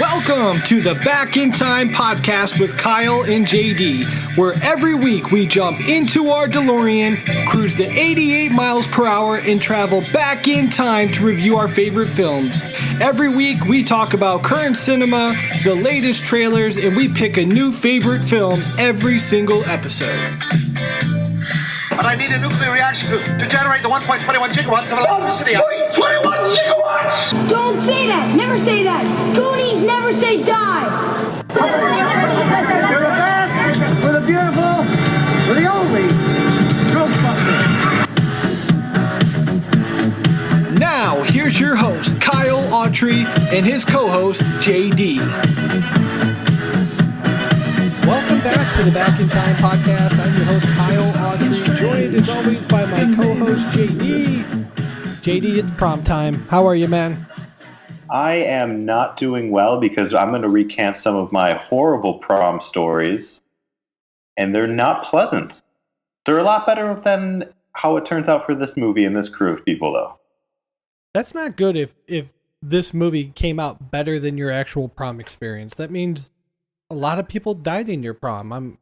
Welcome to the Back in Time podcast with Kyle and JD, where every week we jump into our DeLorean, cruise to 88 miles per hour, and travel back in time to review our favorite films. Every week we talk about current cinema, the latest trailers, and we pick a new favorite film every single episode. But I need a nuclear reaction to generate the 1.21 gigawatts of electricity. 21 gigawatts! Don't say that! Never say that! Goonies never say die! We're the best, we're the beautiful, we're the only Ghostbusters. Now, here's your host, Kyle Autry, and his co-host, JD. Welcome back to the Back in Time podcast. I'm your host, Kyle Autry, joined as always by my co-host, JD. JD, it's prom time. How are you, man? I am not doing well because I'm going to recant some of my horrible prom stories, and they're not pleasant. They're a lot better than how it turns out for this movie and this crew of people, though. That's not good if this movie came out better than your actual prom experience. That means a lot of people died in your prom.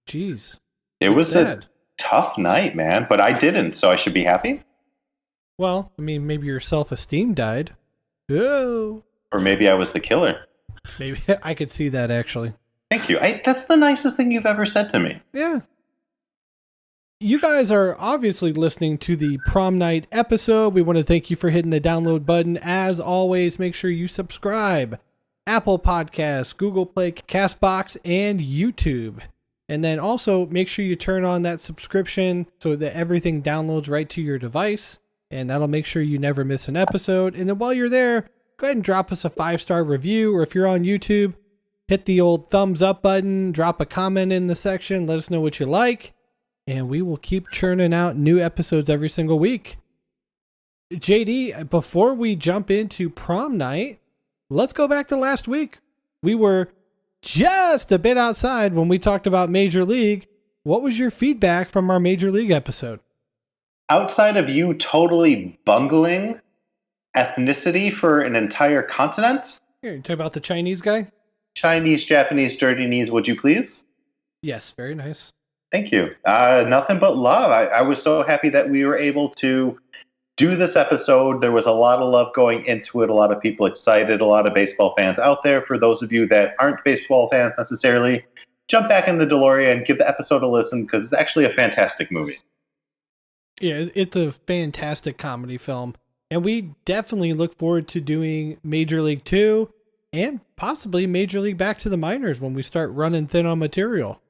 Geez. It was sad. A tough night, man, but I didn't, so I should be happy? Well, maybe your self-esteem died. Oh. Or maybe I was the killer. Maybe I could see that, actually. Thank you. That's the nicest thing you've ever said to me. Yeah. You guys are obviously listening to the prom night episode. We want to thank you for hitting the download button. As always, make sure you subscribe. Apple Podcasts, Google Play, CastBox, and YouTube. And then also make sure you turn on that subscription so that everything downloads right to your device. And that'll make sure you never miss an episode. And then while you're there, go ahead and drop us a 5-star review. Or if you're on YouTube, hit the old thumbs up button, drop a comment in the section, let us know what you like. And we will keep churning out new episodes every single week. JD, before we jump into prom night, let's go back to last week. We were just a bit outside when we talked about Major League. What was your feedback from our Major League episode? Outside of you totally bungling ethnicity for an entire continent? Here, you talk about the Chinese guy? Chinese, Japanese, dirty knees, would you please? Yes, very nice. Thank you. Nothing but love. I was so happy that we were able to do this episode. There was a lot of love going into it, a lot of people excited, a lot of baseball fans out there. For those of you that aren't baseball fans necessarily, jump back in the DeLorean and give the episode a listen because it's actually a fantastic movie. Yeah, it's a fantastic comedy film. And we definitely look forward to doing Major League 2 and possibly Major League Back to the Minors when we start running thin on material.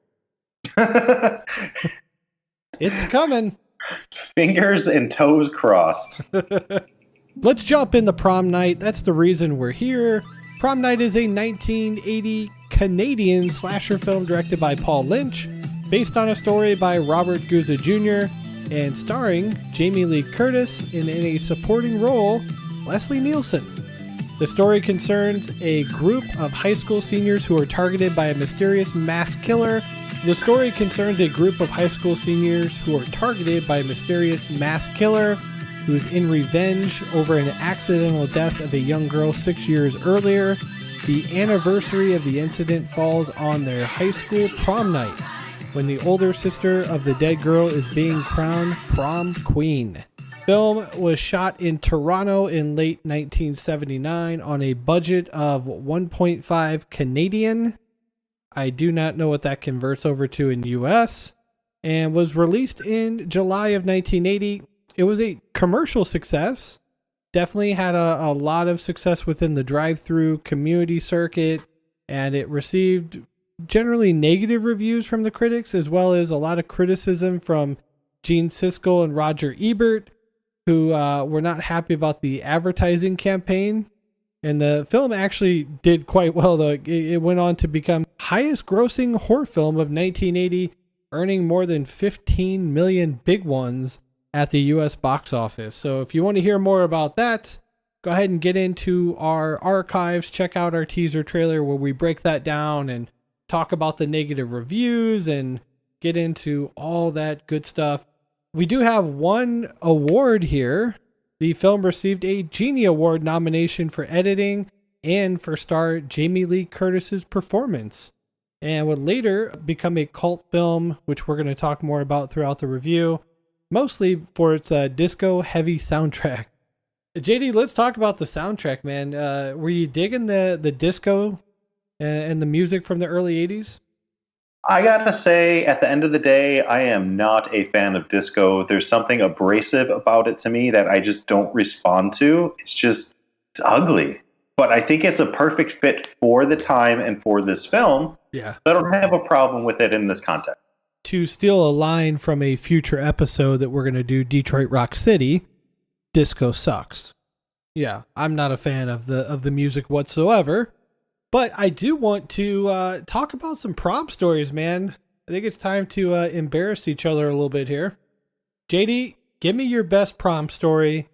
It's coming. Fingers and toes crossed. Let's jump into prom night. That's the reason we're here. Prom Night is a 1980 Canadian slasher film directed by Paul Lynch, based on a story by Robert Guza Jr., and starring Jamie Lee Curtis, and in a supporting role, Leslie Nielsen. The story concerns a group of high school seniors who are targeted by a mysterious mass killer. Whose in revenge over an accidental death of a young girl 6 years earlier. The anniversary of the incident falls on their high school prom night, when the older sister of the dead girl is being crowned prom queen. Film was shot in Toronto in late 1979 on a budget of 1.5 Canadian. I do not know what that converts over to in US, and was released in July of 1980. It was a commercial success. Definitely had a lot of success within the drive-through community circuit, and it received generally negative reviews from the critics, as well as a lot of criticism from Gene Siskel and Roger Ebert, who were not happy about the advertising campaign. And the film actually did quite well, though. It went on to become highest grossing horror film of 1980, earning more than 15 million big ones at the US box office. So if you want to hear more about that, go ahead and get into our archives, check out our teaser trailer where we break that down and talk about the negative reviews and get into all that good stuff. We do have one award here. The film received a Genie Award nomination for editing and for star Jamie Lee Curtis's performance, and would later become a cult film, which we're going to talk more about throughout the review, mostly for its disco-heavy soundtrack. JD, let's talk about the soundtrack, man. Were you digging the disco and the music from the early 80s? I gotta say, at the end of the day, I am not a fan of disco. There's something abrasive about it to me that I just don't respond to. It's ugly. But I think it's a perfect fit for the time and for this film. Yeah. So I don't have a problem with it in this context. To steal a line from a future episode that we're going to do, Detroit Rock City, disco sucks. Yeah, I'm not a fan of the music whatsoever. But I do want to talk about some prom stories, man. I think it's time to embarrass each other a little bit here. JD, give me your best prom story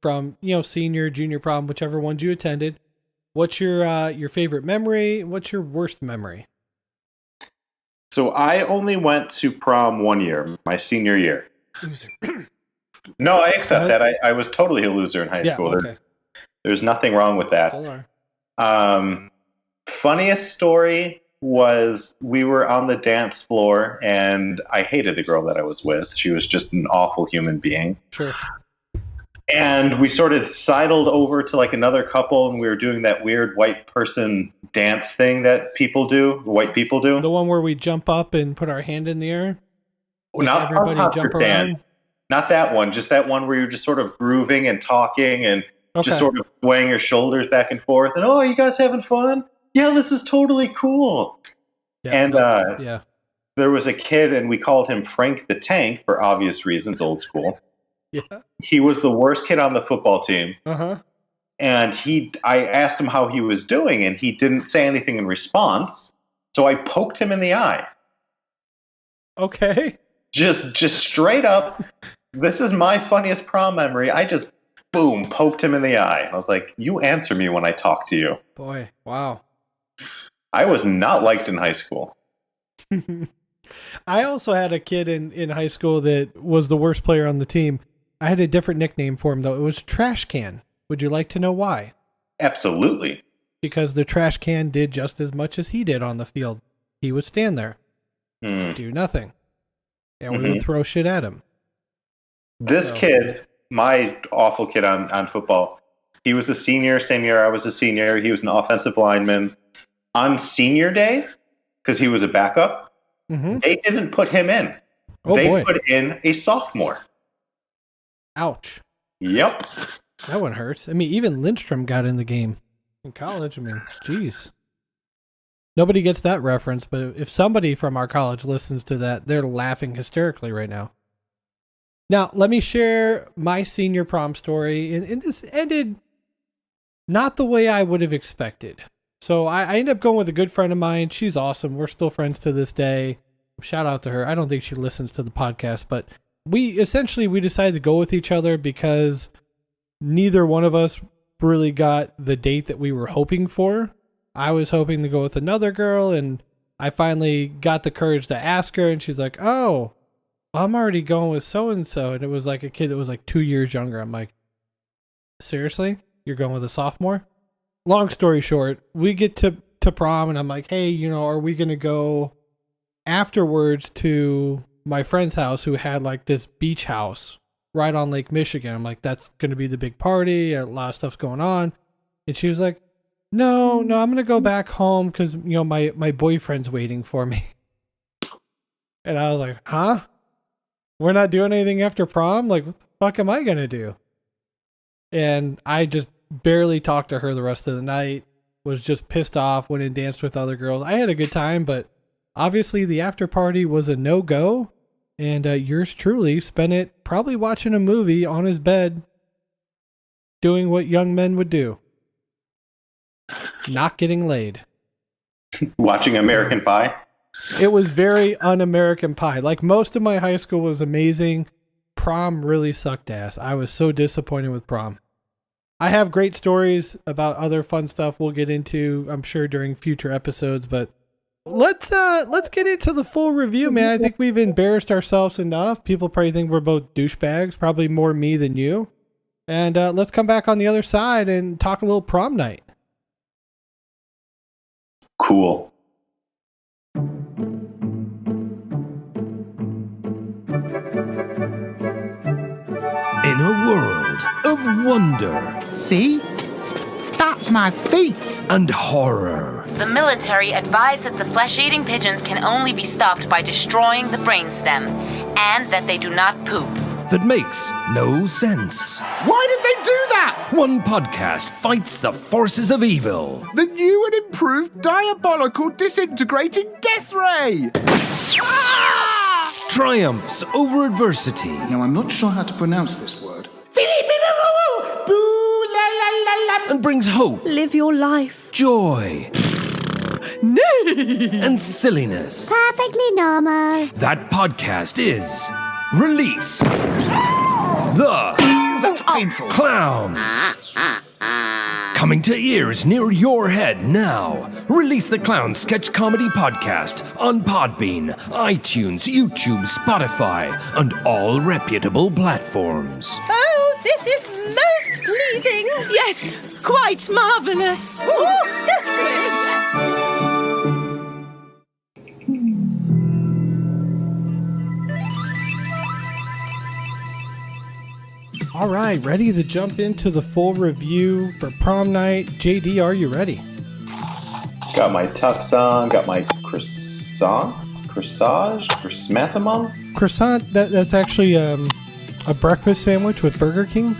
from, senior, junior prom, whichever ones you attended. What's your favorite memory? What's your worst memory? So I only went to prom one year, my senior year. Loser. No, I accept that. I was totally a loser in high school. Okay. There's nothing wrong with that. Still are. Funniest story was we were on the dance floor and I hated the girl that I was with. She was just an awful human being. Sure. And we sort of sidled over to like another couple and we were doing that weird white person dance thing that white people do. The one where we jump up and put our hand in the air? Not everybody jump around? Not that one, just that one where you're just sort of grooving and talking and just sort of swaying your shoulders back and forth. And, oh, you guys having fun? Yeah, this is totally cool. Yeah, and yeah. There was a kid, and we called him Frank the Tank for obvious reasons, old school. Yeah. He was the worst kid on the football team. Uh-huh. And I asked him how he was doing, and he didn't say anything in response. So I poked him in the eye. Okay. Just straight up. This is my funniest prom memory. I just, boom, poked him in the eye. I was like, you answer me when I talk to you. Boy, wow. I was not liked in high school. I also had a kid in high school that was the worst player on the team. I had a different nickname for him, though. It was Trash Can. Would you like to know why? Absolutely. Because the trash can did just as much as he did on the field. He would stand there, do nothing, and we would throw shit at him. This kid, my awful kid on football, he was a senior, same year I was a senior. He was an offensive lineman. On senior day, because he was a backup, they didn't put him in. They put in a sophomore. Ouch. Yep. That one hurts. I mean, even Lindstrom got in the game in college. I mean, geez. Nobody gets that reference, but if somebody from our college listens to that, they're laughing hysterically right now. Now, let me share my senior prom story, and this ended not the way I would have expected. So I ended up going with a good friend of mine. She's awesome. We're still friends to this day. Shout out to her. I don't think she listens to the podcast, but we decided to go with each other because neither one of us really got the date that we were hoping for. I was hoping to go with another girl, and I finally got the courage to ask her, and she's like, oh, I'm already going with so-and-so. And it was like a kid that was like 2 years younger. I'm like, seriously? You're going with a sophomore? Long story short, we get to prom, and I'm like, hey, are we going to go afterwards to my friend's house who had like this beach house right on Lake Michigan? I'm like, that's going to be the big party. A lot of stuff's going on. And she was like, no, I'm going to go back home because, my boyfriend's waiting for me. And I was like, huh? We're not doing anything after prom? Like, what the fuck am I going to do? And I just barely talked to her the rest of the night, was just pissed off, went and danced with other girls. I had a good time, but obviously the after party was a no-go. And yours truly spent it probably watching a movie on his bed, doing what young men would do. Not getting laid. Watching American Pie? It was very un-American Pie. Like, most of my high school was amazing. Prom really sucked ass. I was so disappointed with prom. I have great stories about other fun stuff we'll get into, I'm sure, during future episodes, but let's get into the full review, man. I think we've embarrassed ourselves enough. People probably think we're both douchebags, probably more me than you. And let's come back on the other side and talk a little prom night. Cool. In a world of wonder. See? That's my feet. And horror. The military advise that the flesh-eating pigeons can only be stopped by destroying the brainstem, and that they do not poop. That makes no sense. Why did they do that? One podcast fights the forces of evil. The new and improved diabolical disintegrating death ray. Triumphs over adversity. Now, I'm not sure how to pronounce this word. And brings hope. Live your life. Joy. And silliness. Perfectly normal. That podcast is Release the That's painful. Clown. Coming to ears near your head now. Release the Clown sketch comedy podcast on Podbean, iTunes, YouTube, Spotify, and all reputable platforms. Oh, this is most pleasing. Yes, quite marvelous. All right, ready to jump into the full review for prom night. JD, are you ready? Got my tux on, got my corsage, Croissant, that's actually a breakfast sandwich with Burger King,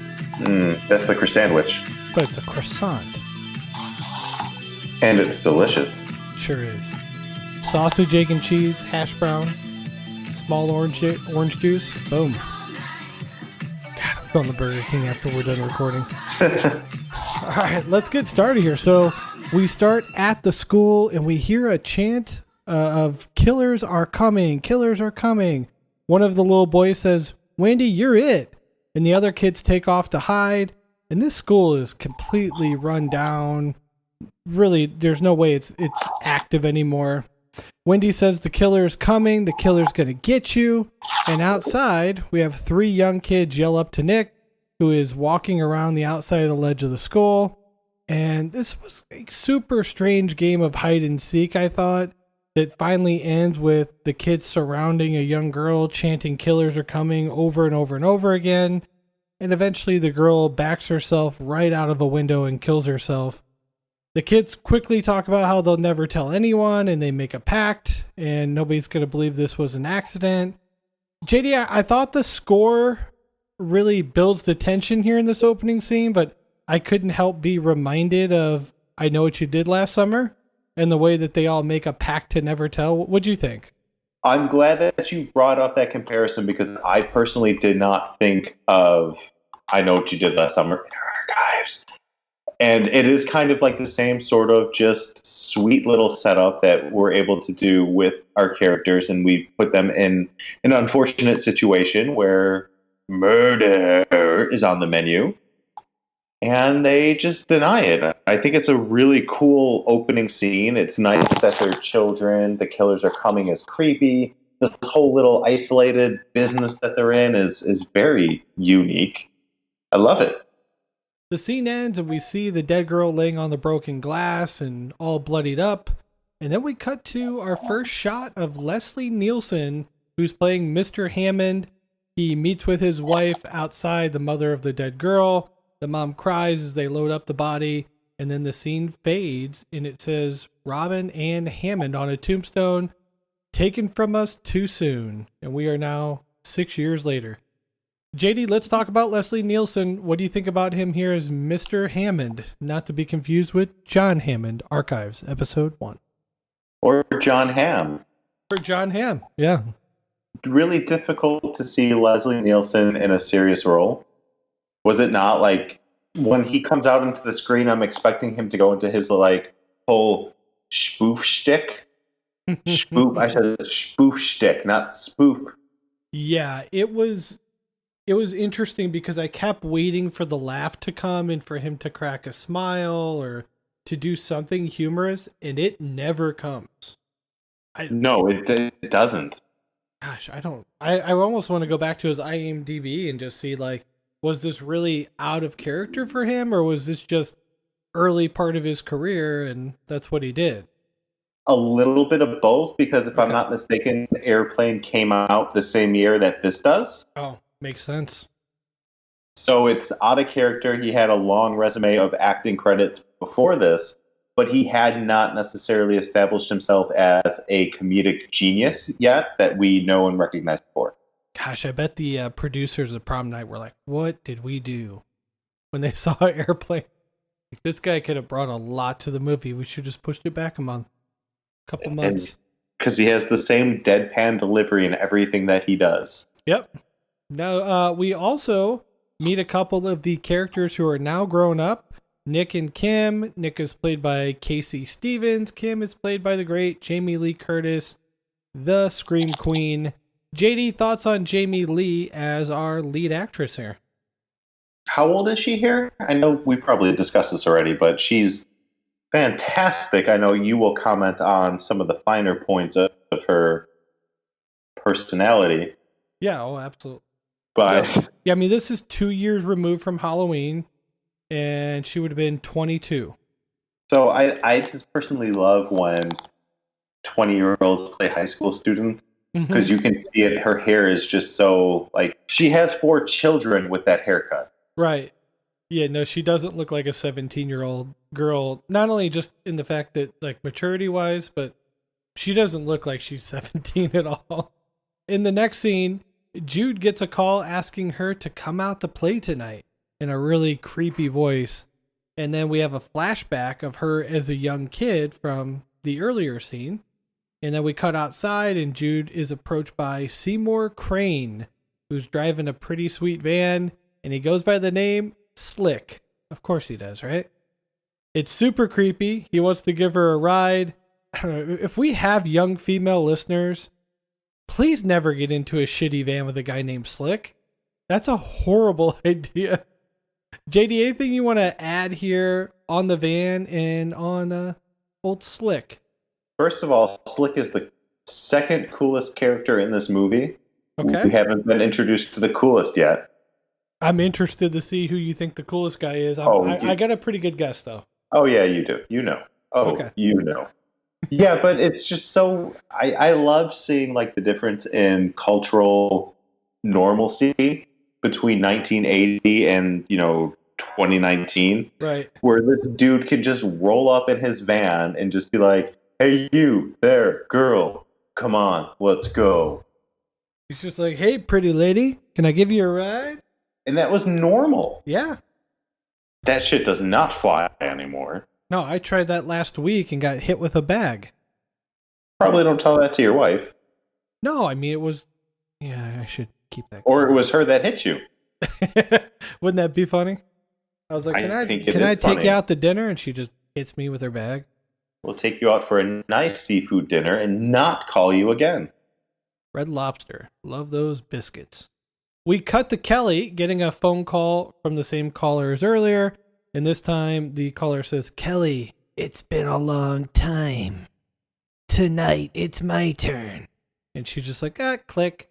that's the sandwich. but it's a croissant. And it's delicious. Sure is. Sausage, egg, and cheese, hash brown, small orange juice. Boom. God, I'm going to Burger King after we're done recording. All right, let's get started here. So we start at the school and we hear a chant of "Killers are coming, killers are coming." One of the little boys says, "Wendy, you're it." And the other kids take off to hide. And this school is completely run down. Really, there's no way it's active anymore. Wendy says the killer's coming, the killer's gonna get you. And outside, we have 3 young kids yell up to Nick, who is walking around the outside of the ledge of the school. And this was a super strange game of hide and seek, I thought, that finally ends with the kids surrounding a young girl chanting "Killers are coming" over and over and over again. And eventually the girl backs herself right out of a window and kills herself. The kids quickly talk about how they'll never tell anyone, and they make a pact, and nobody's going to believe this was an accident. JD, I thought the score really builds the tension here in this opening scene, but I couldn't help be reminded of "I Know What You Did Last Summer" and the way that they all make a pact to never tell. What'd you think? I'm glad that you brought up that comparison because I personally did not think of "I Know What You Did Last Summer" in our archives. And it is kind of like the same sort of just sweet little setup that we're able to do with our characters. And we put them in an unfortunate situation where murder is on the menu. And they just deny it. I think it's a really cool opening scene. It's nice that they're children. The killers are coming is creepy. This whole little isolated business that they're in is very unique. I love it. The scene ends and we see the dead girl laying on the broken glass and all bloodied up. And then we cut to our first shot of Leslie Nielsen, who's playing Mr. Hammond. He meets with his wife outside, the mother of the dead girl. The mom cries as they load up the body. And then the scene fades and it says Robin Ann Hammond on a tombstone, taken from us too soon. And we are now 6 years later. JD, let's talk about Leslie Nielsen. What do you think about him here as Mr. Hammond? Not to be confused with John Hammond, Archives, Episode 1. Or John Hamm. Or John Hamm, yeah. Really difficult to see Leslie Nielsen in a serious role. Was it not? Like, when he comes out into the screen, I'm expecting him to go into his, like, whole spoof shtick. Spoof. I said spoof shtick, not spoof. Yeah, it was interesting because I kept waiting for the laugh to come and for him to crack a smile or to do something humorous, and it never comes. No, it doesn't. Gosh, I almost want to go back to his IMDb and just see, like, was this really out of character for him, or was this just early part of his career and that's what he did? a little bit of both, because if I'm not mistaken, Airplane came out the same year that this does. Oh, makes sense. So it's out of character. He had a long resume of acting credits before this, but he had not necessarily established himself as a comedic genius yet that we know and recognize for. Gosh, I bet the producers of Prom Night were like, what did we do? When they saw Airplane. Like, this guy could have brought a lot to the movie. We should just pushed it back a couple months. Because he has the same deadpan delivery in everything that he does. Yep. Now, we also meet a couple of the characters who are now grown up. Nick and Kim. Nick is played by Casey Stevens. Kim is played by the great Jamie Lee Curtis, the Scream Queen. JD, thoughts on Jamie Lee as our lead actress here? How old is she here? I know we probably discussed this already, but she's fantastic. I know you will comment on some of the finer points of her personality. Yeah, oh, absolutely. But yeah, I mean, this is 2 years removed from Halloween, and she would have been 22. So I just personally love when 20-year-olds play high school students, because you can see it. Her hair is just so, like, she has 4 children with that haircut. Right. Yeah, no, she doesn't look like a 17-year-old girl, not only just in the fact that, like, maturity-wise, but she doesn't look like she's 17 at all. In the next scene, Jude gets a call asking her to come out to play tonight in a really creepy voice. And then we have a flashback of her as a young kid from the earlier scene. And then we cut outside and Jude is approached by Seymour Crane, who's driving a pretty sweet van. And he goes by the name Slick. Of course he does, right? It's super creepy. He wants to give her a ride. I don't know, if we have young female listeners, please never get into a shitty van with a guy named Slick. That's a horrible idea. JD, anything you want to add here on the van and on old Slick? First of all, Slick is the second coolest character in this movie. Okay. We haven't been introduced to the coolest yet. I'm interested to see who you think the coolest guy is. I got a pretty good guess, though. Oh, yeah, you do. You know. Oh, okay. You know. Yeah, but it's just so... I love seeing, like, the difference in cultural normalcy between 1980 and, 2019. Right. Where this dude can just roll up in his van and just be like, hey, you, there, girl, come on, let's go. He's just like, hey, pretty lady, can I give you a ride? And that was normal. Yeah. That shit does not fly anymore. No, I tried that last week and got hit with a bag. Probably don't tell that to your wife. No, I mean, it was... Yeah, I should keep that. Or it was her that hit you. Wouldn't that be funny? I was like, can I take you out to dinner? And she just hits me with her bag. We'll take you out for a nice seafood dinner and not call you again. Red Lobster. Love those biscuits. We cut to Kelly getting a phone call from the same caller as earlier. And this time the caller says, Kelly, it's been a long time. Tonight it's my turn. And she's just like, click.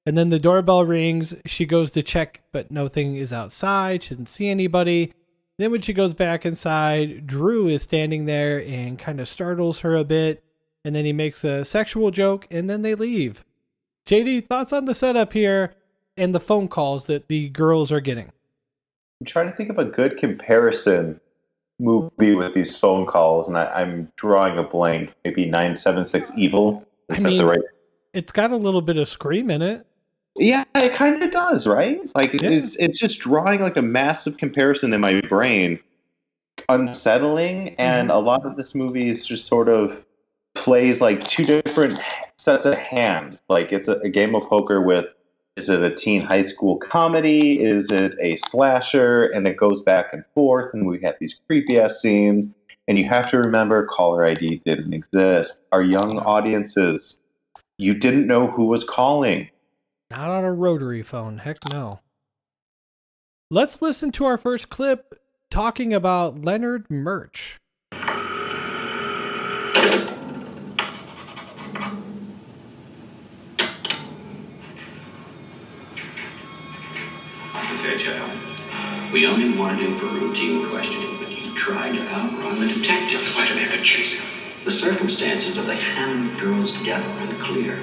And then the doorbell rings. She goes to check, but nothing is outside. She doesn't see anybody. Then when she goes back inside, Drew is standing there and kind of startles her a bit. And then he makes a sexual joke and then they leave. JD, thoughts on the setup here and the phone calls that the girls are getting? I'm trying to think of a good comparison movie with these phone calls, and I'm drawing a blank. Maybe 976 Evil. Is that the right? It's got a little bit of Scream in it. Yeah, it kind of does, right? Like it's just drawing like a massive comparison in my brain, unsettling, and a lot of this movie is just sort of plays like two different sets of hands. Like it's a game of poker with, is it a teen high school comedy? Is it a slasher? And it goes back and forth, and we have these creepy ass scenes. And you have to remember, caller ID didn't exist. Our young audiences, you didn't know who was calling. Not on a rotary phone. Heck no. Let's listen to our first clip talking about Leonard Murch. Fairchild, we only wanted him for routine questioning, but you tried to outrun the detectives. Why do they have to chase him? The circumstances of the Hammond girl's death are unclear.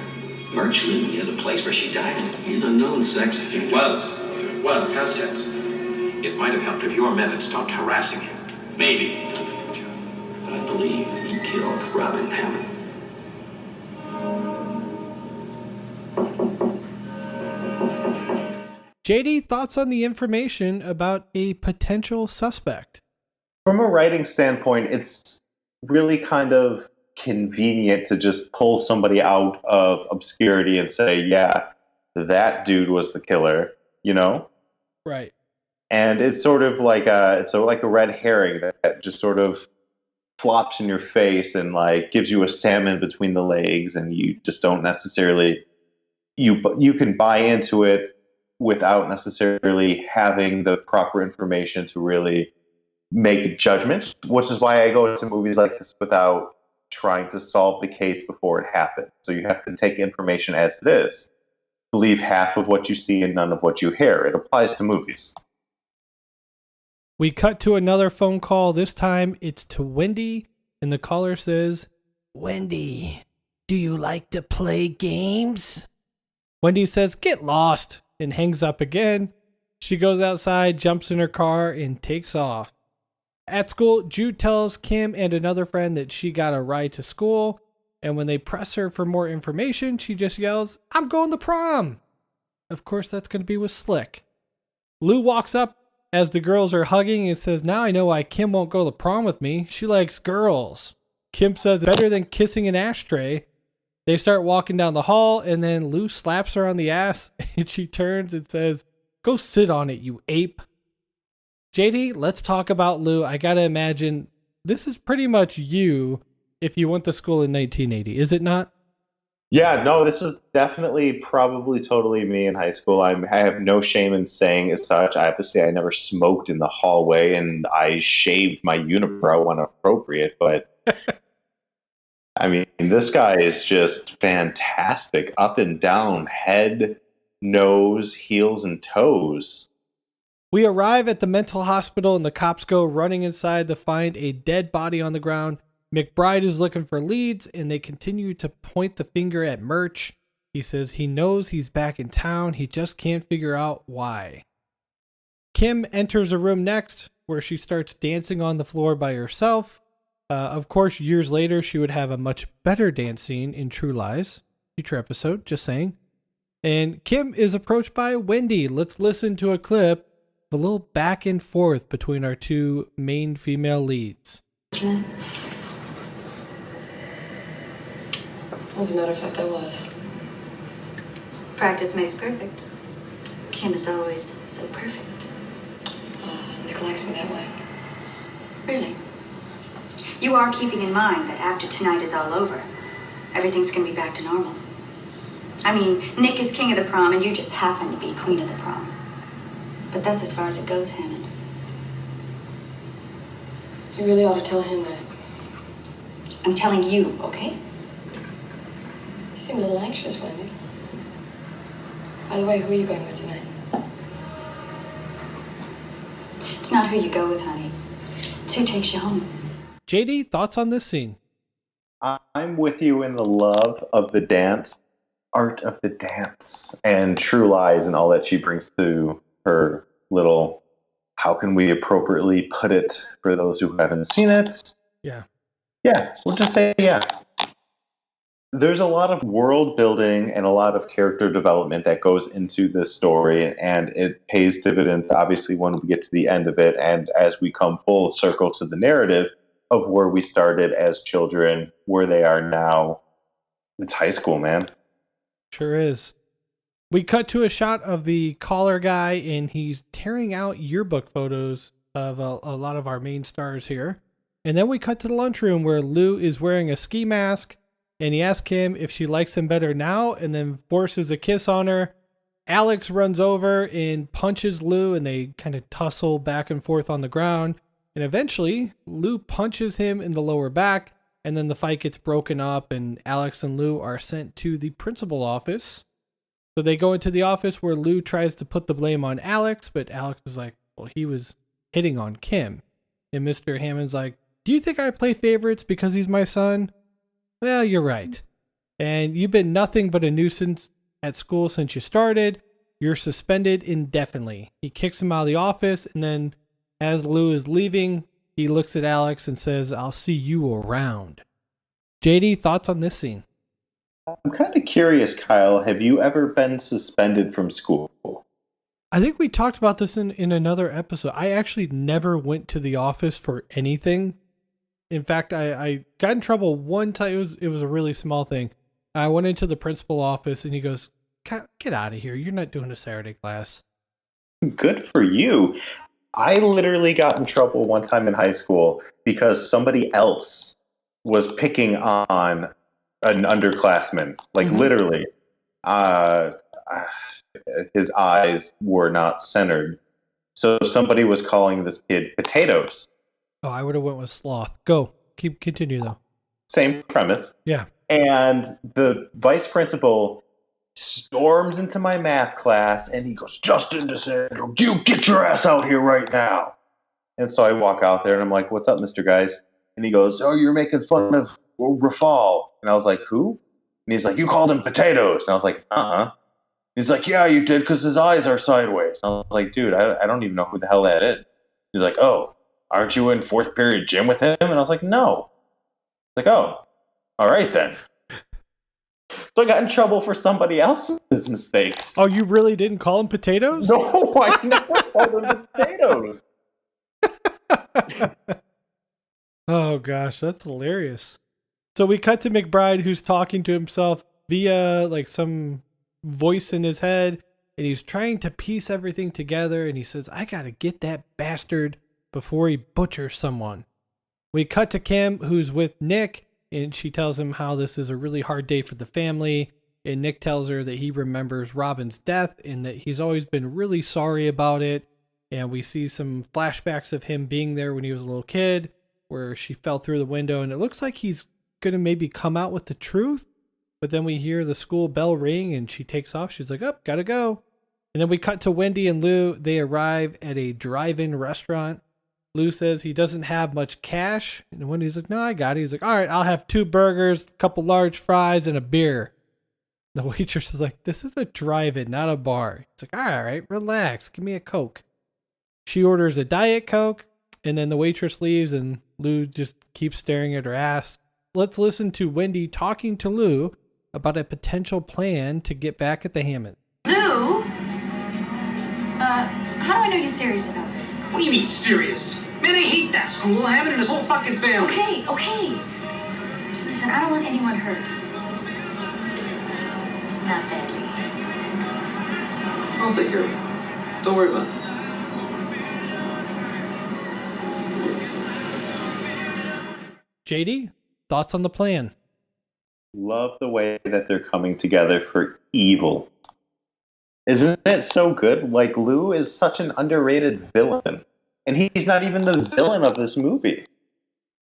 Murch lived near the place where she died. He's a known sex offender. It was, past tense. It might have helped if your men had stopped harassing him. Maybe. But I believe he killed Robin Hammond. JD, thoughts on the information about a potential suspect? From a writing standpoint, it's really kind of convenient to just pull somebody out of obscurity and say, yeah, that dude was the killer, you know? Right. And it's sort of like a red herring that just sort of flops in your face and like gives you a salmon between the legs, and you just don't necessarily you can buy into it without necessarily having the proper information to really make judgments, which is why I go into movies like this without trying to solve the case before it happens. So you have to take information as it is. Believe half of what you see and none of what you hear. It applies to movies. We cut to another phone call. This time it's to Wendy, and the caller says, "Wendy, do you like to play games?" Wendy says, "Get lost," and hangs up again. She goes outside, jumps in her car, and takes off. At school, Jude tells Kim and another friend that she got a ride to school, and when they press her for more information, she just yells, "I'm going to prom!" Of course, that's going to be with Slick. Lou walks up as the girls are hugging and says, "Now I know why Kim won't go to prom with me. She likes girls." Kim says, "Better than kissing an ashtray." They start walking down the hall, and then Lou slaps her on the ass, and she turns and says, "Go sit on it, you ape." JD, let's talk about Lou. I gotta imagine this is pretty much you if you went to school in 1980, is it not? Yeah, no, this is definitely probably totally me in high school. I have no shame in saying as such. I have to say I never smoked in the hallway, and I shaved my unibrow when appropriate, but I mean, this guy is just fantastic. Up and down, head, nose, heels, and toes. We arrive at the mental hospital, and the cops go running inside to find a dead body on the ground. McBride is looking for leads, and they continue to point the finger at Murch. He says he knows he's back in town. He just can't figure out why. Kim enters a room next, where she starts dancing on the floor by herself. Of course, years later, she would have a much better dance scene in True Lies. Future episode, just saying. And Kim is approached by Wendy. Let's listen to a clip, a little back and forth between our two main female leads. As a matter of fact, I was. Practice makes perfect. Kim is always so perfect. Nick likes me that way. Really? You are keeping in mind that after tonight is all over, everything's going to be back to normal. I mean, Nick is king of the prom, and you just happen to be queen of the prom. But that's as far as it goes, Hammond. You really ought to tell him that. I'm telling you, okay? You seem a little anxious, Wendy. By the way, who are you going with tonight? It's not who you go with, honey. It's who takes you home. JD, thoughts on this scene? I'm with you in the love of the dance, art of the dance, and True Lies and all that she brings to her little, how can we appropriately put it for those who haven't seen it? Yeah. Yeah, we'll just say yeah. There's a lot of world building and a lot of character development that goes into this story, and it pays dividends, obviously, when we get to the end of it, and as we come full circle to the narrative of where we started as children, where they are now. It's high school, man. Sure is. We cut to a shot of the caller guy, and he's tearing out yearbook photos of a lot of our main stars here. And then we cut to the lunchroom where Lou is wearing a ski mask, and he asks him if she likes him better now, and then forces a kiss on her. Alex runs over and punches Lou, and they kind of tussle back and forth on the ground. And eventually, Lou punches him in the lower back, and then the fight gets broken up, and Alex and Lou are sent to the principal office. So they go into the office where Lou tries to put the blame on Alex, but Alex is like, well, he was hitting on Kim. And Mr. Hammond's like, do you think I play favorites because he's my son? Well, you're right. And you've been nothing but a nuisance at school since you started. You're suspended indefinitely. He kicks him out of the office, and then as Lou is leaving, he looks at Alex and says, I'll see you around. JD, thoughts on this scene? I'm kind of curious, Kyle. Have you ever been suspended from school? I think we talked about this in another episode. I actually never went to the office for anything. In fact, I got in trouble one time. It was a really small thing. I went into the principal office and he goes, get out of here. You're not doing a Saturday class. Good for you. I literally got in trouble one time in high school because somebody else was picking on an underclassman. Like literally. His eyes were not centered. So somebody was calling this kid potatoes. Oh, I would have went with sloth. Continue though. Same premise. Yeah. And the vice principal storms into my math class and he goes, Justin DeSandro, you get your ass out here right now. And so I walk out there and I'm like, what's up, Mr. Guys? And he goes, oh, you're making fun of Rafal. And I was like, who? And he's like, you called him potatoes. And I was like, uh-huh. He's like, yeah, you did because his eyes are sideways. And I was like, dude, I don't even know who the hell that is. He's like, oh, aren't you in fourth period gym with him? And I was like, no. He's like, oh, all right then. So I got in trouble for somebody else's mistakes. Oh, you really didn't call him potatoes? No, I never called him potatoes. Oh gosh, that's hilarious. So we cut to McBride, who's talking to himself via like some voice in his head, and he's trying to piece everything together, and he says, I gotta get that bastard before he butchers someone. We cut to Kim, who's with Nick, and she tells him how this is a really hard day for the family, and Nick tells her that he remembers Robin's death and that he's always been really sorry about it. And we see some flashbacks of him being there when he was a little kid, where she fell through the window, and it looks like he's going to maybe come out with the truth. But then we hear the school bell ring and she takes off. She's like, oh, gotta go. And then we cut to Wendy and Lou. They arrive at a drive-in restaurant. Lou says he doesn't have much cash. And Wendy's like, no, I got it. He's like, all right, I'll have 2 burgers, a couple large fries, and a beer. The waitress is like, this is a drive-in, not a bar. He's like, all right, relax. Give me a Coke. She orders a Diet Coke, and then the waitress leaves, and Lou just keeps staring at her ass. Let's listen to Wendy talking to Lou about a potential plan to get back at the Hammonds. Lou? How do I know you're serious about this? What do you mean serious? Man, I hate that school. I have it in his whole fucking family. Okay. Listen, I don't want anyone hurt. Not badly. I'll take care of it. Don't worry about it. JD, thoughts on the plan? Love the way that they're coming together for evil. Isn't it so good? Like, Lou is such an underrated villain. And he's not even the villain of this movie.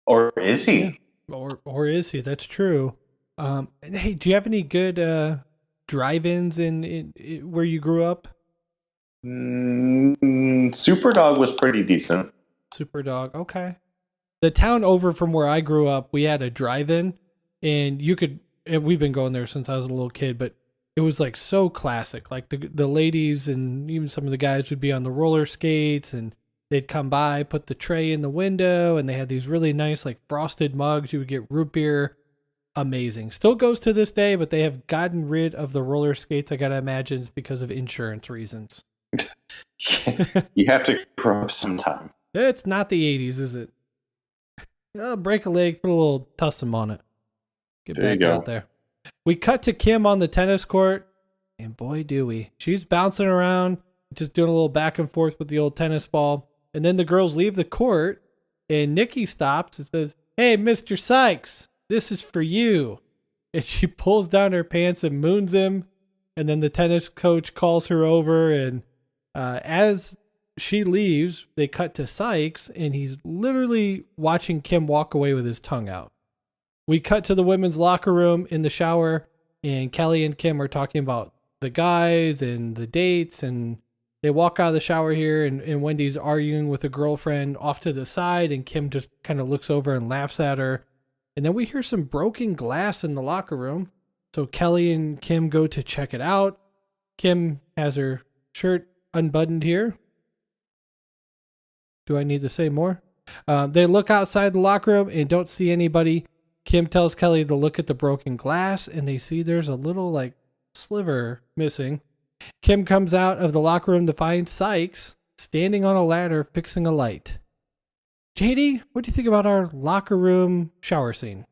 Or is he? Yeah. Or is he? That's true. Hey, do you have any good drive-ins in where you grew up? Superdog was pretty decent. Superdog, okay. The town over from where I grew up, we had a drive-in, and we've been going there since I was a little kid, but it was like so classic. Like the ladies and even some of the guys would be on the roller skates, and they'd come by, put the tray in the window, and they had these really nice like frosted mugs. You would get root beer. Amazing. Still goes to this day, but they have gotten rid of the roller skates. I gotta imagine it's because of insurance reasons. You have to grow up sometime. It's not the 80s, is it? Break a leg, put a little tussum on it. Get there back out there. We cut to Kim on the tennis court, and boy, do we. She's bouncing around, just doing a little back and forth with the old tennis ball. And then the girls leave the court, and Nikki stops and says, hey, Mr. Sykes, this is for you. And she pulls down her pants and moons him. And then the tennis coach calls her over, and as she leaves, they cut to Sykes, and he's literally watching Kim walk away with his tongue out. We cut to the women's locker room in the shower, and Kelly and Kim are talking about the guys and the dates, and They walk out of the shower here, and Wendy's arguing with a girlfriend off to the side, and Kim just kind of looks over and laughs at her. And then we hear some broken glass in the locker room. So Kelly and Kim go to check it out. Kim has her shirt unbuttoned here. Do I need to say more? They look outside the locker room and don't see anybody. Kim tells Kelly to look at the broken glass, and they see there's a little like sliver missing. Kim comes out of the locker room to find Sykes standing on a ladder fixing a light. JD, what do you think about our locker room shower scene?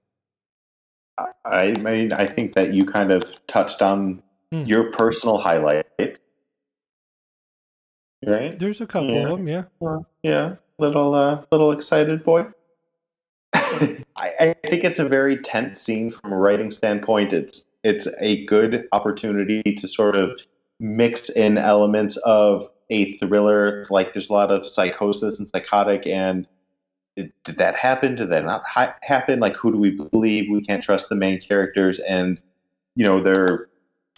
I mean, I think that you kind of touched on your personal highlight. Right? There's a couple of them, yeah. Yeah, little excited boy. I think it's a very tense scene from a writing standpoint. It's a good opportunity to sort of mix in elements of a thriller. Like there's a lot of psychosis and psychotic, and did that happen? Did that not happen? Like, who do we believe? We can't trust the main characters, and their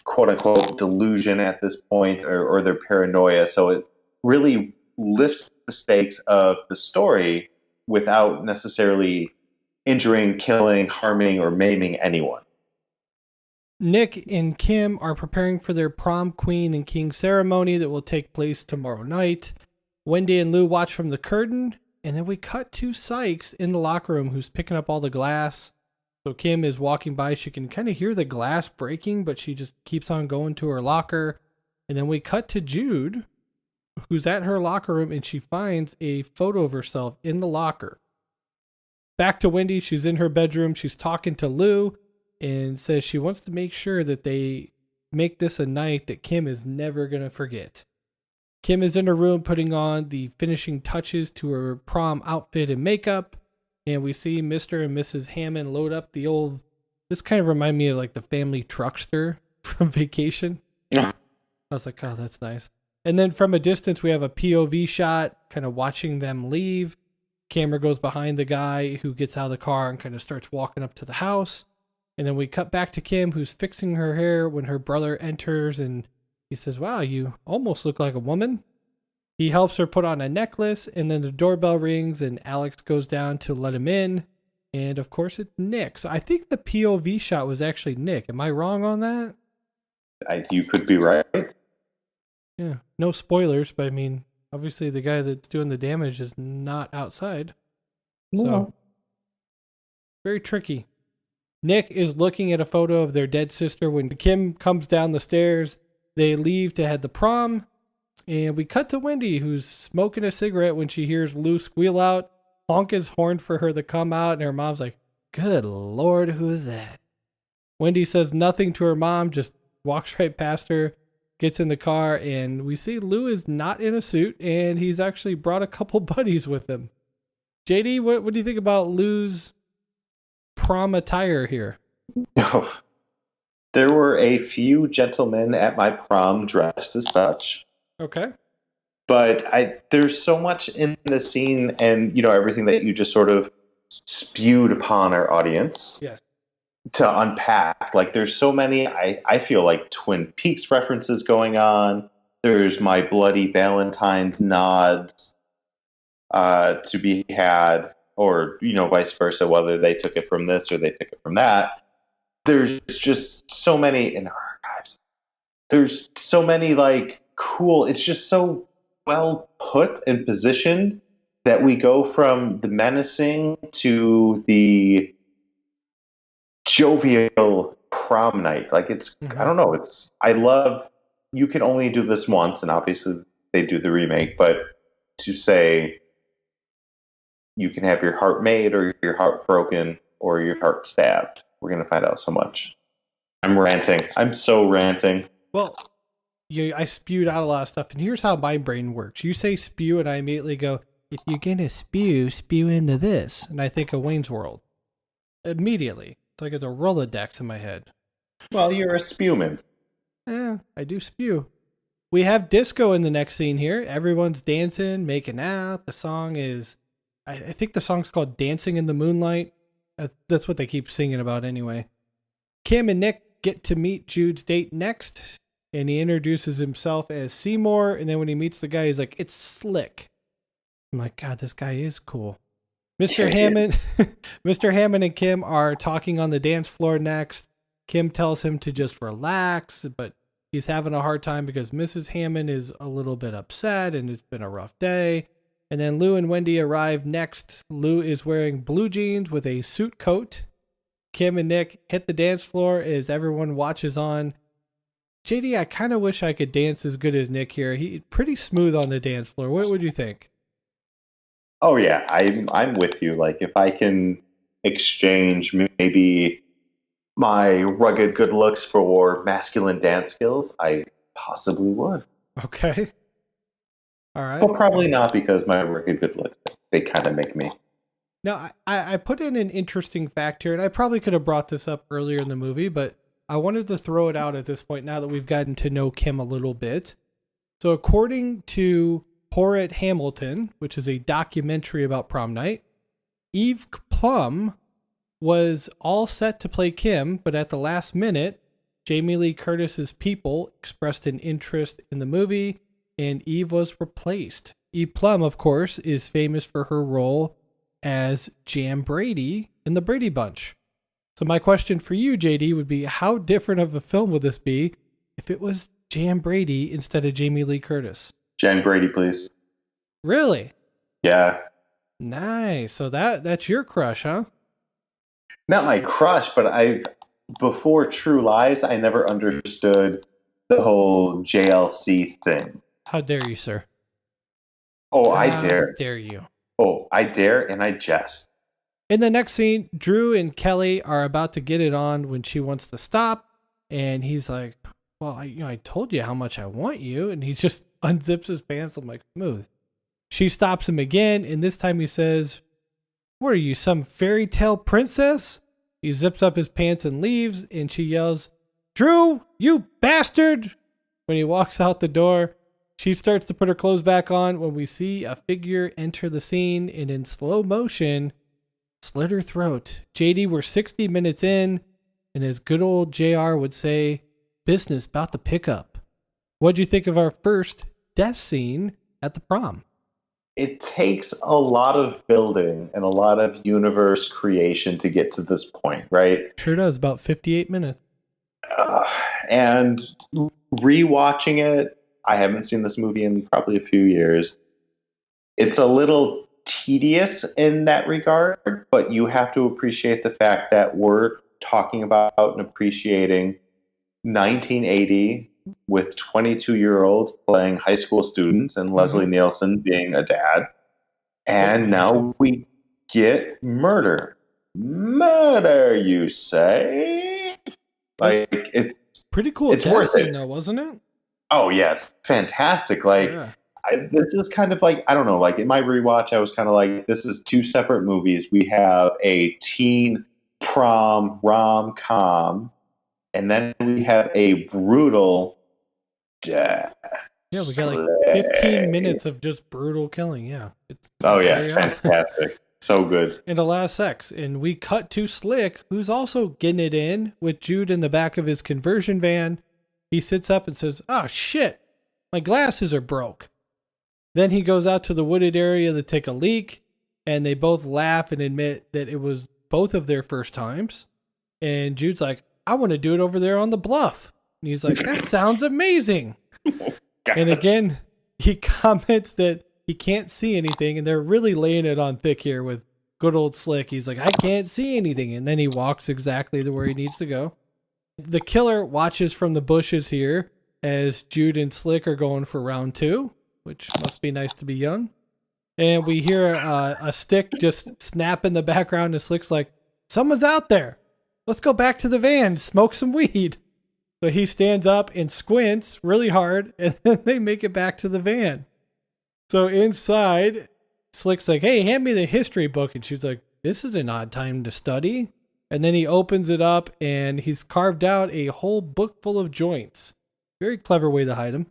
quote unquote delusion at this point, or their paranoia. So it really lifts the stakes of the story without necessarily injuring, killing, harming, or maiming anyone. Nick and Kim are preparing for their prom queen and king ceremony that will take place tomorrow night. Wendy and Lou watch from the curtain, and then we cut to Sykes in the locker room who's picking up all the glass. So Kim is walking by. She can kind of hear the glass breaking, but she just keeps on going to her locker. And then we cut to Jude, who's at her locker room, and she finds a photo of herself in the locker. Back to Wendy. She's in her bedroom. She's talking to Lou and says she wants to make sure that they make this a night that Kim is never going to forget. Kim is in her room putting on the finishing touches to her prom outfit and makeup. And we see Mr. and Mrs. Hammond load up the old... This kind of reminds me of like the family truckster from Vacation. Yeah. I was like, oh, that's nice. And then from a distance, we have a POV shot kind of watching them leave. Camera goes behind the guy who gets out of the car and kind of starts walking up to the house. And then we cut back to Kim, who's fixing her hair when her brother enters, and he says, wow, you almost look like a woman. He helps her put on a necklace, and then the doorbell rings, and Alex goes down to let him in. And of course, it's Nick. So I think the POV shot was actually Nick. Am I wrong on that? You could be right. Yeah, no spoilers, but I mean, obviously the guy that's doing the damage is not outside. No. So, very tricky. Nick is looking at a photo of their dead sister when Kim comes down the stairs. They leave to head to prom, and we cut to Wendy, who's smoking a cigarette when she hears Lou squeal out, honk his horn for her to come out, and her mom's like, good Lord, who's that? Wendy says nothing to her mom, just walks right past her, gets in the car, and we see Lou is not in a suit, and he's actually brought a couple buddies with him. JD, what do you think about Lou's prom attire here? Oh, there were a few gentlemen at my prom dressed as such. Okay. But there's so much in the scene and, everything that you just sort of spewed upon our audience. Yes. To unpack. Like, there's so many, I feel like Twin Peaks references going on. There's My Bloody Valentine's nods to be had, or, vice versa, whether they took it from this or they took it from that. There's just so many in our archives. There's so many, cool, it's just so well put and positioned that we go from the menacing to the jovial prom night. Like, it's, I don't know, I love, you can only do this once, and obviously they do the remake, but to say you can have your heart made or your heart broken or your heart stabbed. We're going to find out so much. I'm ranting. I'm so ranting. Well, I spewed out a lot of stuff, and here's how my brain works. You say spew, and I immediately go, if you're going to spew into this. And I think of Wayne's World. Immediately. It's like it's a Rolodex in my head. Well, you're a spewman. Yeah, I do spew. We have disco in the next scene here. Everyone's dancing, making out. The song is, I think the song's called Dancing in the Moonlight. That's what they keep singing about anyway. Kim and Nick get to meet Jude's date next. and he introduces himself as Seymour. And then when he meets the guy, he's like, it's Slick. I'm like, God, this guy is cool. Mr. Hammond, Mr. Hammond and Kim are talking on the dance floor next. Kim tells him to just relax, but he's having a hard time because Mrs. Hammond is a little bit upset and it's been a rough day. And then Lou and Wendy arrive next. Lou is wearing blue jeans with a suit coat. Kim and Nick hit the dance floor as everyone watches on. JD, I kind of wish I could dance as good as Nick here. He's pretty smooth on the dance floor. What would you think? Oh yeah, I'm with you. Like if I can exchange maybe my rugged good looks for masculine dance skills, I possibly would. Okay. All right. Well, probably not because my rugged good looks, they kind of make me. Now, I put in an interesting fact here, and I probably could have brought this up earlier in the movie, but I wanted to throw it out at this point now that we've gotten to know Kim a little bit. So according to Pour It Hamilton, which is a documentary about prom night, Eve Plum was all set to play Kim, but at the last minute, Jamie Lee Curtis's people expressed an interest in the movie, and Eve was replaced. Eve Plum, of course, is famous for her role as Jan Brady in the Brady Bunch. So my question for you, JD, would be how different of a film would this be if it was Jan Brady instead of Jamie Lee Curtis? Jan Brady, please. Really? Yeah. Nice. So that's your crush, huh? Not my crush, but before True Lies, I never understood the whole JLC thing. How dare you, sir? Oh, I dare. How dare you? Oh, I dare and I jest. In the next scene, Drew and Kelly are about to get it on when she wants to stop. And he's like, well, I told you how much I want you. And he just unzips his pants. I'm like, smooth. She stops him again. And this time he says, what are you, some fairy tale princess? He zips up his pants and leaves. And she yells, Drew, you bastard. When he walks out the door, she starts to put her clothes back on when we see a figure enter the scene and in slow motion slit her throat. JD, we're 60 minutes in, and as good old JR would say, business about to pick up. What'd you think of our first death scene at the prom? It takes a lot of building and a lot of universe creation to get to this point, right? Sure does, about 58 minutes. And rewatching it, I haven't seen this movie in probably a few years. It's a little tedious in that regard, but you have to appreciate the fact that we're talking about and appreciating 1980 with 22-year-olds playing high school students and Leslie Nielsen being a dad. And now we get murder. Murder, you say? Like, it's pretty cool. It's worth it, though, wasn't it? Oh, yes. Fantastic. Like, yeah. This is kind of like, I don't know, like in my rewatch, I was kind of like, this is two separate movies. We have a teen prom rom-com, and then we have a brutal death. Yeah, we got like 15 minutes of just brutal killing. Yeah. It's fantastic. So good. And a lot of sex. And we cut to Slick, who's also getting it in with Jude in the back of his conversion van. He sits up and says, oh, shit, my glasses are broke. Then he goes out to the wooded area to take a leak, and they both laugh and admit that it was both of their first times. And Jude's like, I want to do it over there on the bluff. And he's like, that sounds amazing. And again, he comments that he can't see anything, and they're really laying it on thick here with good old Slick. He's like, I can't see anything. And then he walks exactly to where he needs to go. The killer watches from the bushes here as Jude and Slick are going for round 2, which must be nice to be young. And we hear a stick just snap in the background, and Slick's like, someone's out there. Let's go back to the van, smoke some weed. So he stands up and squints really hard, and then they make it back to the van. So inside, Slick's like, hey, hand me the history book. And she's like, this is an odd time to study. And then he opens it up, and he's carved out a whole book full of joints. Very clever way to hide them.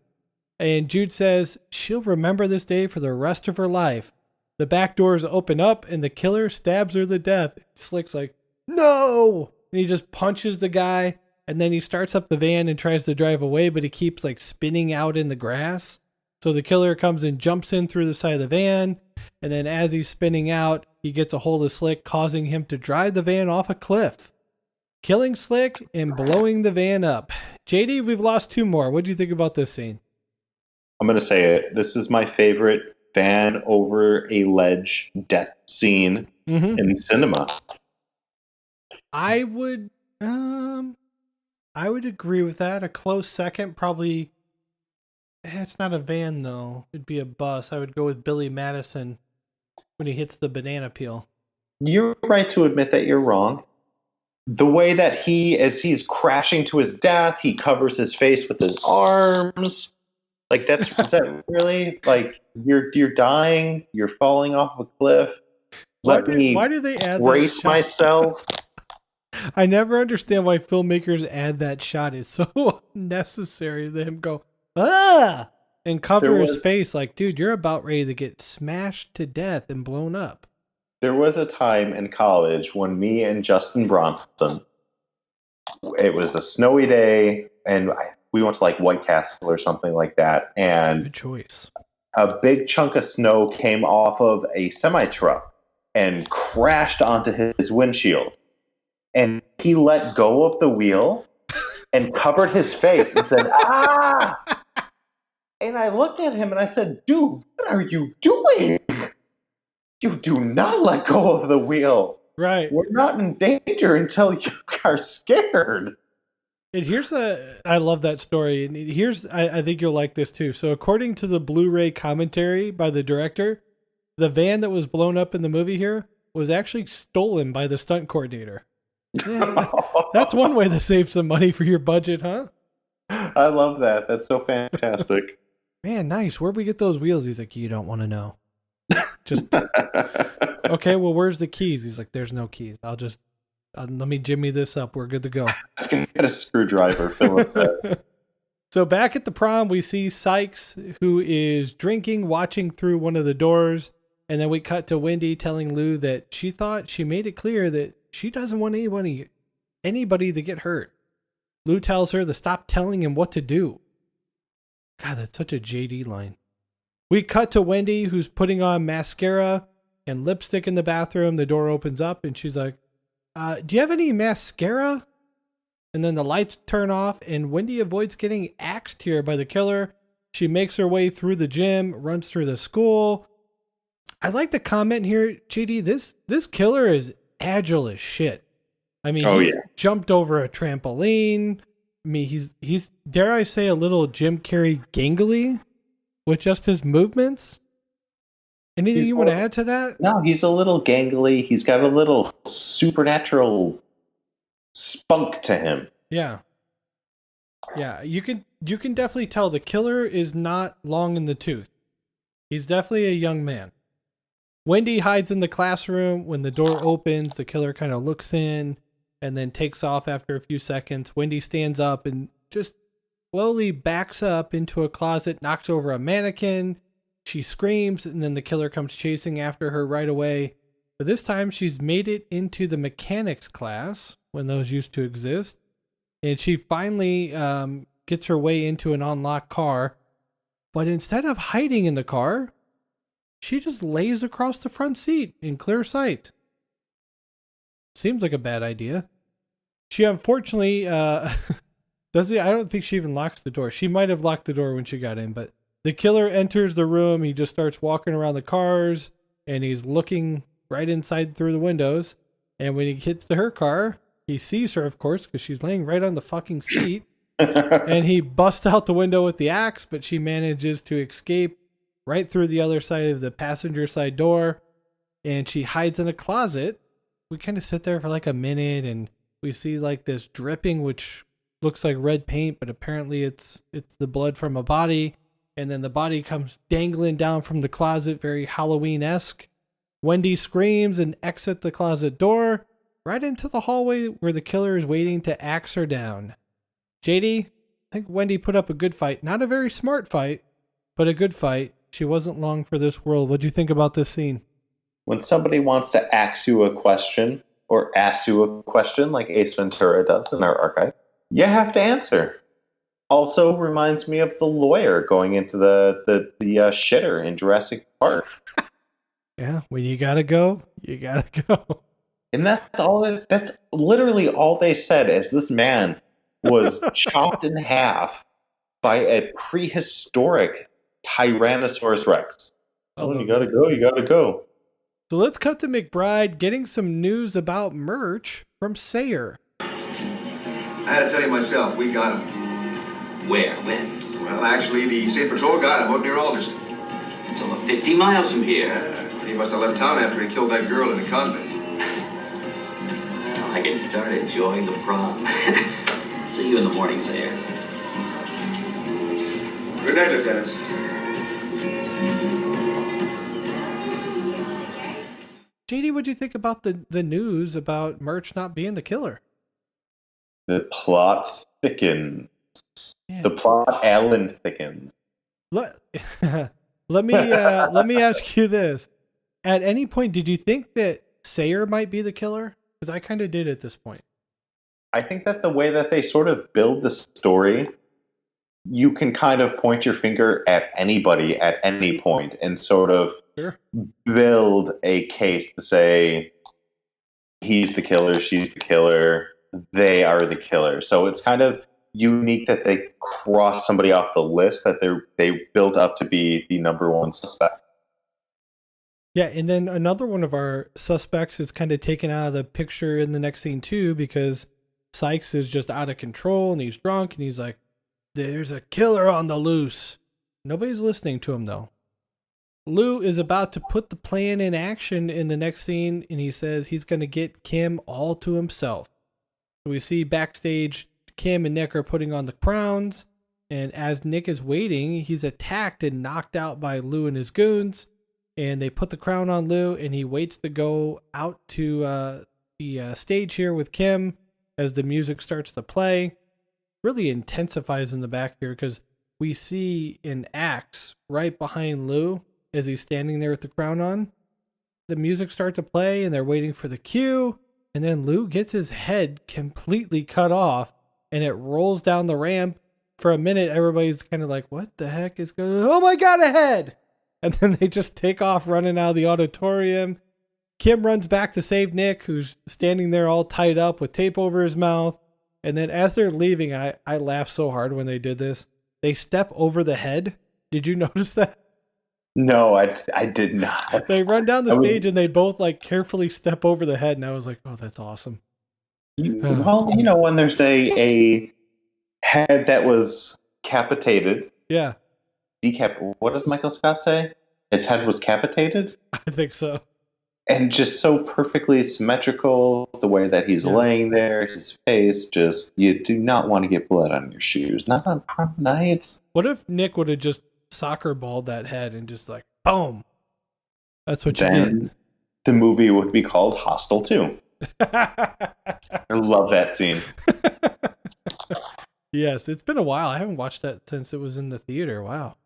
And Jude says she'll remember this day for the rest of her life. The back doors open up, and the killer stabs her to death. Slick's like, no! And he just punches the guy. and then he starts up the van and tries to drive away, but he keeps like spinning out in the grass. So the killer comes and jumps in through the side of the van, and then as he's spinning out, he gets a hold of Slick, causing him to drive the van off a cliff, killing Slick and blowing the van up. JD, we've lost 2 more. What do you think about this scene? I'm going to say it. This is my favorite van over a ledge death scene in cinema. I would agree with that. A close second, probably. It's not a van though. It'd be a bus. I would go with Billy Madison when he hits the banana peel. You're right to admit that you're wrong. The way that as he's crashing to his death, he covers his face with his arms. Like is that really like you're dying? You're falling off a cliff. Why do they add brace that myself? I never understand why filmmakers add that shot. It's so unnecessary to him go, and cover his face like, dude, you're about ready to get smashed to death and blown up. There was a time in college when me and Justin Bronson, it was a snowy day, and we went to like White Castle or something like that. And good choice. A big chunk of snow came off of a semi-truck and crashed onto his windshield. And he let go of the wheel and covered his face and said, ah! And I looked at him and I said, dude, what are you doing? You do not let go of the wheel. Right. We're not in danger until you are scared. And I love that story. And I think you'll like this too. So according to the Blu-ray commentary by the director, the van that was blown up in the movie here was actually stolen by the stunt coordinator. Yeah, that's one way to save some money for your budget, huh? I love that. That's so fantastic. Man, nice. Where'd we get those wheels? He's like, you don't want to know. Just okay. Well, where's the keys? He's like, there's no keys. Let me jimmy this up. We're good to go. Get a screwdriver. Philip said. So back at the prom, we see Sykes, who is drinking, watching through one of the doors, and then we cut to Wendy telling Lou that she thought she made it clear that she doesn't want anybody to get hurt. Lou tells her to stop telling him what to do. God, that's such a JD line. We cut to Wendy, who's putting on mascara and lipstick in the bathroom. The door opens up and she's like, do you have any mascara? And then the lights turn off and Wendy avoids getting axed here by the killer. She makes her way through the gym, runs through the school. I like the comment here, JD, this killer is agile as shit. I mean, he jumped over a trampoline. I mean, he's dare I say a little Jim Carrey gangly with just his movements. Anything you want to add to that? No, he's a little gangly. He's got a little supernatural spunk to him. Yeah. Yeah, you can definitely tell the killer is not long in the tooth. He's definitely a young man. Wendy hides in the classroom. When the door opens, the killer kind of looks in and then takes off after a few seconds. Wendy stands up and just slowly backs up into a closet, knocks over a mannequin. She screams, and then the killer comes chasing after her right away. But this time she's made it into the mechanics class, when those used to exist. And she finally gets her way into an unlocked car. But instead of hiding in the car, she just lays across the front seat in clear sight. Seems like a bad idea. She unfortunately I don't think she even locks the door. She might have locked the door when she got in, but the killer enters the room. He just starts walking around the cars and he's looking right inside through the windows. And when he gets to her car, he sees her, of course, because she's laying right on the fucking seat. And he busts out the window with the axe, but she manages to escape right through the other side of the passenger side door. And she hides in a closet. We kind of sit there for like a minute and we see like this dripping, which looks like red paint, but apparently it's the blood from a body. And then the body comes dangling down from the closet, very Halloween-esque. Wendy screams and exits the closet door right into the hallway where the killer is waiting to axe her down. JD, I think Wendy put up a good fight. Not a very smart fight, but a good fight. She wasn't long for this world. What'd you think about this scene? When somebody wants to ask you a question or ask you a question like Ace Ventura does in our archive, You have to answer. Also reminds me of the lawyer going into the shitter in Jurassic Park. Yeah, when you gotta go, you gotta go. And that's literally all they said as this man was chopped in half by a prehistoric Tyrannosaurus Rex. Oh, you gotta go, you gotta go. So let's cut to McBride getting some news about merch from Sayer. I had to tell you myself, we got him. Where? When? Well, actually, the state patrol got him out near Alderston. It's over 50 miles from here. He must have left town after he killed that girl in the convent. Well, I can start enjoying the prom. See you in the morning, Sayer. Good night, Lieutenant. JD, what'd you think about the news about Murch not being the killer? The plot thickens. Yeah. The plot Alan thickens. Let me ask you this. At any point, did you think that Sayer might be the killer? Because I kind of did at this point. I think that the way that they sort of build the story, you can kind of point your finger at anybody at any point and sort of build a case to say he's the killer, she's the killer, they are the killer. So it's kind of unique that they cross somebody off the list that they built up to be the number one suspect. Yeah, and then another one of our suspects is kind of taken out of the picture in the next scene too, because Sykes is just out of control and he's drunk and he's like, "There's a killer on the loose." Nobody's listening to him though. Lou is about to put the plan in action in the next scene, and he says he's going to get Kim all to himself. So we see backstage, Kim and Nick are putting on the crowns, and as Nick is waiting, he's attacked and knocked out by Lou and his goons, and they put the crown on Lou, and he waits to go out to the stage here with Kim as the music starts to play. Really intensifies in the back here because we see an axe right behind Lou as he's standing there with the crown on. The music starts to play and they're waiting for the cue, and then Lou gets his head completely cut off and it rolls down the ramp. For a minute, everybody's kind of like, what the heck is going on? Oh my God, a head! And then they just take off running out of the auditorium. Kim runs back to save Nick, who's standing there all tied up with tape over his mouth. And then as they're leaving, I laughed so hard when they did this. They step over the head. Did you notice that? No, I did not. They run down the stage and they both like carefully step over the head. And I was like, oh, that's awesome. Well, when there's a head that was capitated. Yeah. What does Michael Scott say? His head was capitated? I think so. And just so perfectly symmetrical, the way that he's laying there, his face, just, you do not want to get blood on your shoes. Not on prom nights. What if Nick would have just soccer balled that head and just like, boom. That's what you get. The movie would be called Hostel 2. I love that scene. Yes, it's been a while. I haven't watched that since it was in the theater. Wow.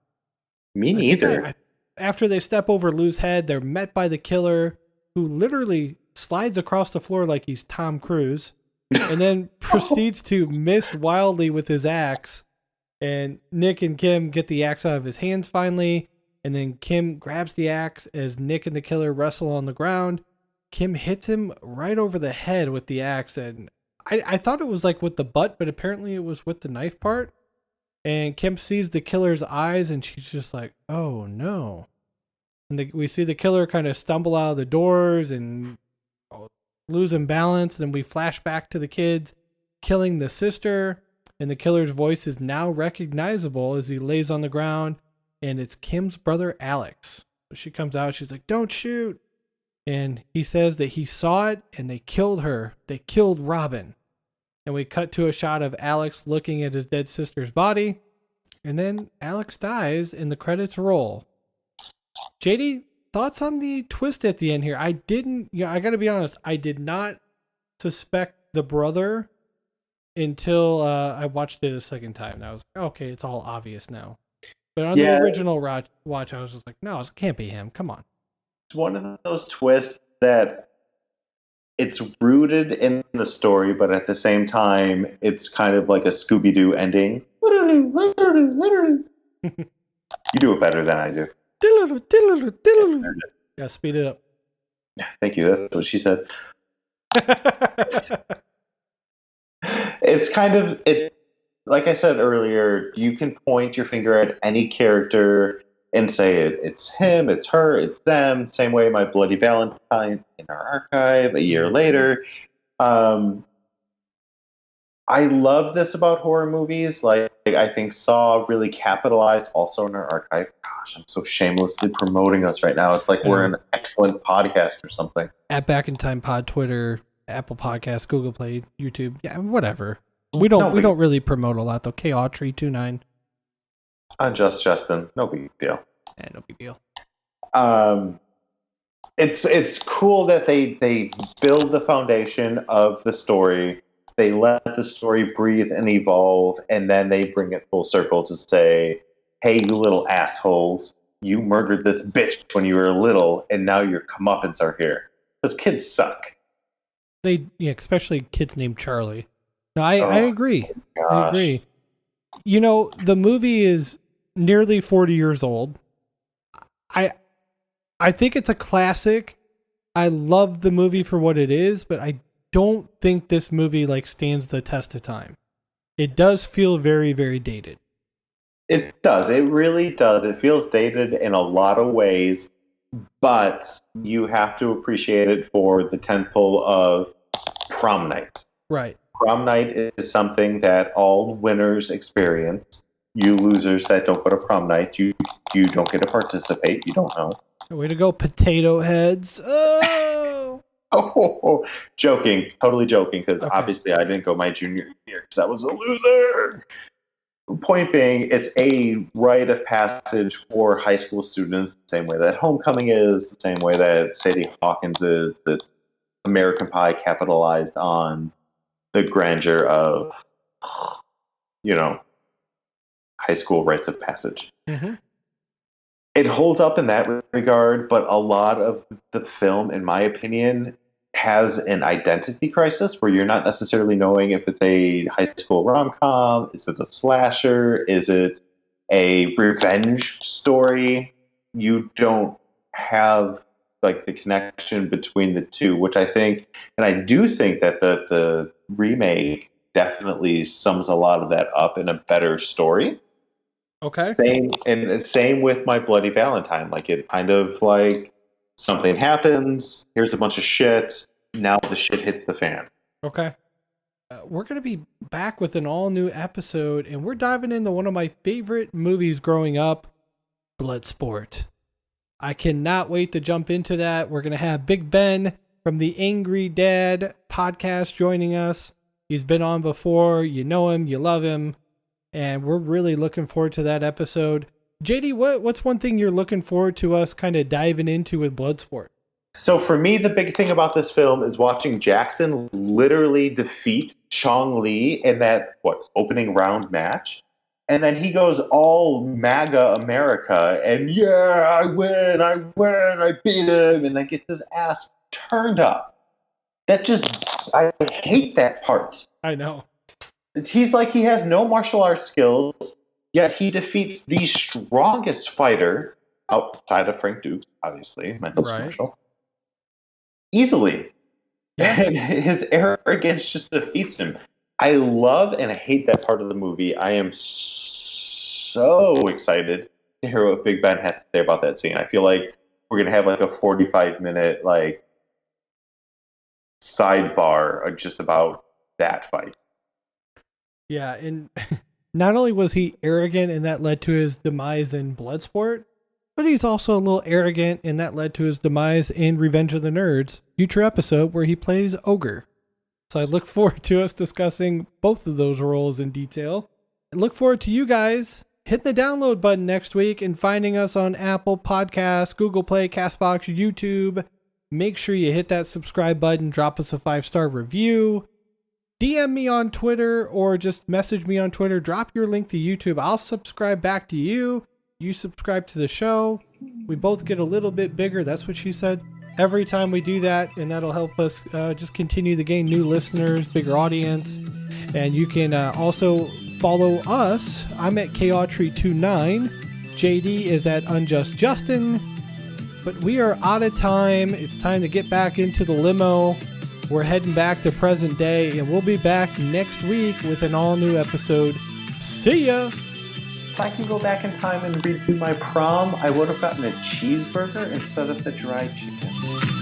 Me neither. After they step over Lou's head, they're met by the killer, who literally slides across the floor like he's Tom Cruise, and then proceeds to miss wildly with his axe. And Nick and Kim get the axe out of his hands finally, and then Kim grabs the axe as Nick and the killer wrestle on the ground. Kim hits him right over the head with the axe, and I thought it was like with the butt, but apparently it was with the knife part. And Kim sees the killer's eyes, and she's just like, oh no. And we see the killer kind of stumble out of the doors and losing balance. And we flash back to the kids killing the sister. And the killer's voice is now recognizable as he lays on the ground. And it's Kim's brother, Alex. So she comes out. She's like, don't shoot. And he says that he saw it and they killed her. They killed Robin. And we cut to a shot of Alex looking at his dead sister's body. And then Alex dies and the credits roll. JD, thoughts on the twist at the end here? I got to be honest, I did not suspect the brother until I watched it a second time. And I was like, okay, it's all obvious now. But on the original watch, I was just like, no, it can't be him. Come on. It's one of those twists that it's rooted in the story, but at the same time, it's kind of like a Scooby-Doo ending. You do it better than I do. Yeah, speed it up. Thank you. That's what she said. It's kind of it. Like I said earlier, you can point your finger at any character and say it's him, it's her, it's them. Same way my Bloody Valentine in our archive a year later. I love this about horror movies. Like I think Saw really capitalized also in our archive. Gosh, I'm so shamelessly promoting us right now. It's like we're an excellent podcast or something. At Back in Time Pod, Twitter, Apple Podcasts, Google Play, YouTube, yeah, whatever. We don't really promote a lot though. K Autry 29. Unjust Justin, no big deal. Yeah, no big deal. It's cool that they build the foundation of the story. They let the story breathe and evolve, and then they bring it full circle to say, "Hey, you little assholes! You murdered this bitch when you were little, and now your comeuppance are here." Because kids suck. Especially kids named Charlie. No, I agree. Gosh. I agree. You know, the movie is nearly 40 years old. I think it's a classic. I love the movie for what it is, but I don't think this movie stands the test of time. It does feel very, very dated. It does. It really does. It feels dated in a lot of ways, but you have to appreciate it for the tentpole of Prom Night. Right. Prom Night is something that all winners experience. You losers that don't go to prom night, you don't get to participate. You don't know. Way to go, potato heads. Oh! Joking. Totally joking, because obviously I didn't go my junior year because I was a loser. Point being, it's a rite of passage for high school students, the same way that homecoming is, the same way that Sadie Hawkins is, that American Pie capitalized on the grandeur of, high school rites of passage. Mm-hmm. It holds up in that regard, but a lot of the film, in my opinion, has an identity crisis where you're not necessarily knowing if it's a high school rom-com, is it a slasher, is it a revenge story? You don't have the connection between the two, which I think, and I do think that the remake definitely sums a lot of that up in a better story. Okay. Same with my Bloody Valentine. It kind of something happens, here's a bunch of shit, now the shit hits the fan. Okay. We're going to be back with an all-new episode, and we're diving into one of my favorite movies growing up, Bloodsport. I cannot wait to jump into that. We're going to have Big Ben from the Angry Dad podcast joining us. He's been on before. You know him, you love him, and we're really looking forward to that episode. JD, what's one thing you're looking forward to us kind of diving into with Bloodsport? So for me, the big thing about this film is watching Jackson literally defeat Chong Li in that, opening round match. And then he goes all MAGA America and, I win, I beat him, and gets his ass turned up. I hate that part. I know. He's he has no martial arts skills, yet he defeats the strongest fighter outside of Frank Dukes, obviously, mental commercial, easily. Yeah. And his arrogance just defeats him. I love and hate that part of the movie. I am so excited to hear what Big Ben has to say about that scene. I feel like we're going to have a 45-minute sidebar just about that fight. Yeah, and not only was he arrogant and that led to his demise in Bloodsport, but he's also a little arrogant and that led to his demise in Revenge of the Nerds, future episode where he plays Ogre. So I look forward to us discussing both of those roles in detail. I look forward to you guys hitting the download button next week and finding us on Apple Podcasts, Google Play, CastBox, YouTube. Make sure you hit that subscribe button, drop us a 5-star review, DM me on Twitter or just message me on Twitter. Drop your link to YouTube. I'll subscribe back to you. You subscribe to the show. We both get a little bit bigger. That's what she said. every time we do that, and that'll help us just continue to gain new listeners, bigger audience. And you can also follow us. I'm at Chautry29. JD is at Unjust Justin. But we are out of time. It's time to get back into the limo. We're heading back to present day, and we'll be back next week with an all-new episode. See ya! If I can go back in time and redo my prom, I would have gotten a cheeseburger instead of the dried chicken.